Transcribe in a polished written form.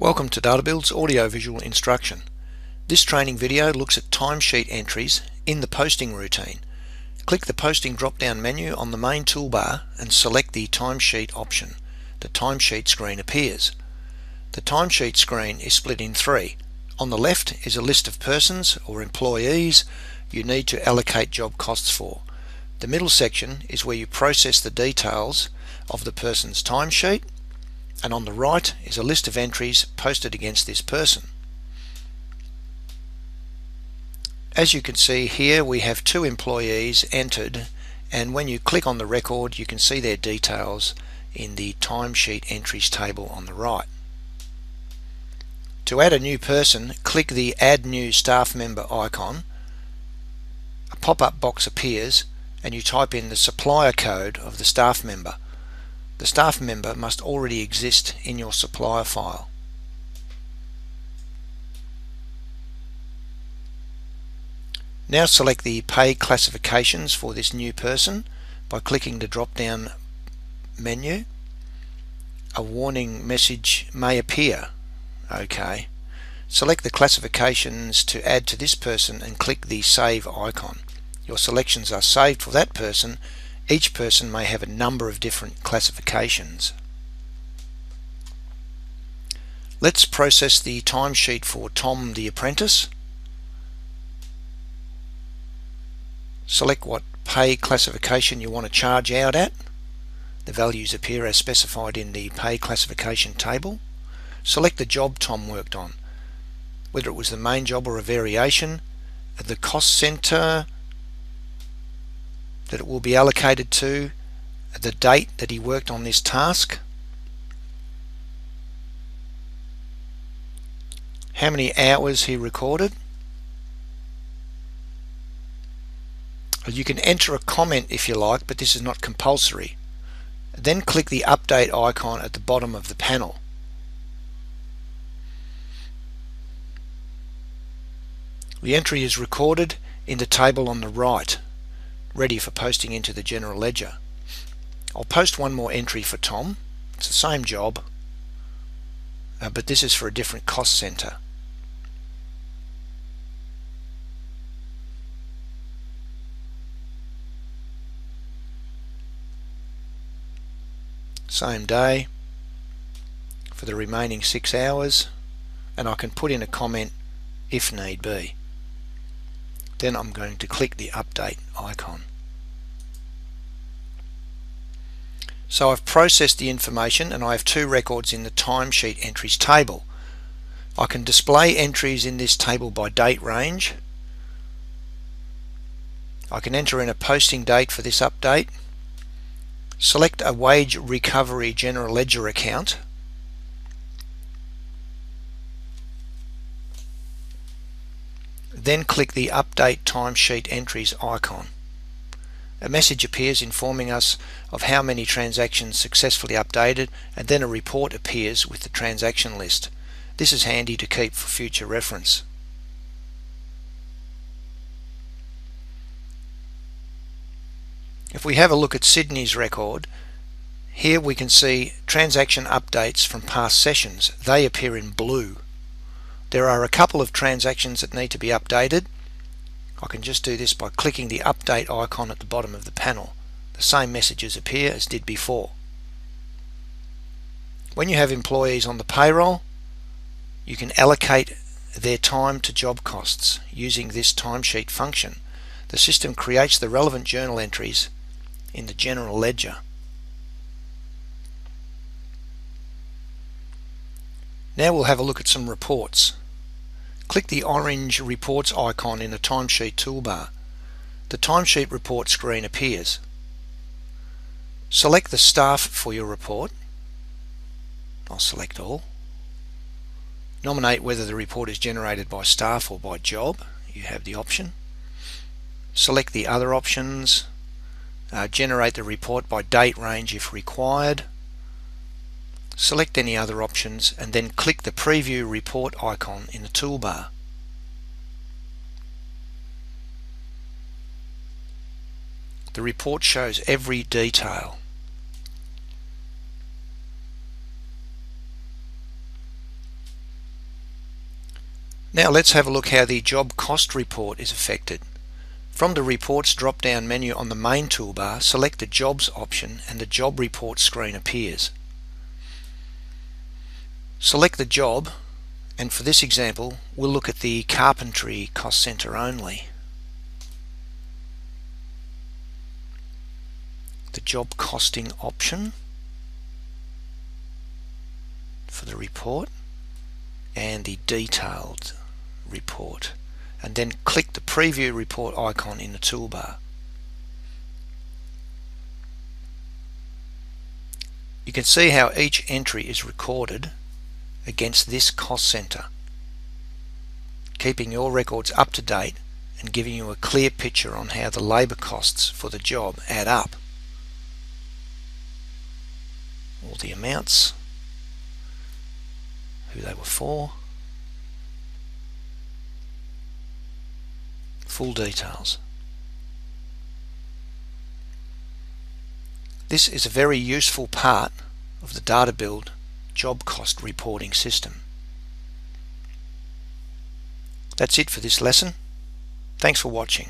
Welcome to DataBuild's audiovisual instruction. This training video looks at timesheet entries in the posting routine. Click the posting drop-down menu on the main toolbar and select the timesheet option. The timesheet screen appears. The timesheet screen is split in three. On the left is a list of persons or employees you need to allocate job costs for. The middle section is where you process the details of the person's timesheet, and on the right is a list of entries posted against this person. As you can see here, we have two employees entered, and when you click on the record you can see their details in the timesheet entries table on the right. To add a new person, click the Add New Staff Member icon. A pop-up box appears and you type in the supplier code of the staff member. The staff member must already exist in your supplier file. Now select the pay classifications for this new person by clicking the drop-down menu. A warning message may appear. OK. Select the classifications to add to this person and click the Save icon. Your selections are saved for that person. Each person may have a number of different classifications. Let's process the timesheet for Tom the apprentice. Select what pay classification you want to charge out at. The values appear as specified in the pay classification table. Select the job Tom worked on, whether it was the main job or a variation, the cost center that it will be allocated to, the date that he worked on this task, how many hours he recorded. You can enter a comment if you like, but this is not compulsory. Then click the update icon at the bottom of the panel. The entry is recorded in the table on the right, ready for posting into the general ledger. I'll post one more entry for Tom. It's the same job, but this is for a different cost center. Same day for the remaining 6 hours, and I can put in a comment if need be. Then I'm going to click the update icon. So I've processed the information and I have two records in the timesheet entries table. I can display entries in this table by date range. I can enter in a posting date for this update. Select a wage recovery general ledger account. Then click the Update Timesheet Entries icon. A message appears informing us of how many transactions successfully updated, and then a report appears with the transaction list. This is handy to keep for future reference. If we have a look at Sydney's record, here we can see transaction updates from past sessions. They appear in blue. There are a couple of transactions that need to be updated. I can just do this by clicking the update icon at the bottom of the panel. The same messages appear as did before. When you have employees on the payroll, you can allocate their time to job costs using this timesheet function. The system creates the relevant journal entries in the general ledger. Now we'll have a look at some reports. Click the orange reports icon in the timesheet toolbar. The timesheet report screen appears. Select the staff for your report. I'll select all. Nominate whether the report is generated by staff or by job. You have the option. Select the other options. Generate the report by date range if required. Select any other options and then click the Preview Report icon in the toolbar. The report shows every detail. Now let's have a look how the job cost report is affected. From the Reports drop-down menu on the main toolbar, select the Jobs option and the Job Report screen appears. Select the job, and for this example we'll look at the carpentry cost center only. The job costing option for the report and the detailed report, and then click the preview report icon in the toolbar. You can see how each entry is recorded against this cost center, keeping your records up to date and giving you a clear picture on how the labour costs for the job add up. All the amounts, who they were for, full details. This is a very useful part of the DataBuild job cost reporting system. That's it for this lesson. Thanks for watching.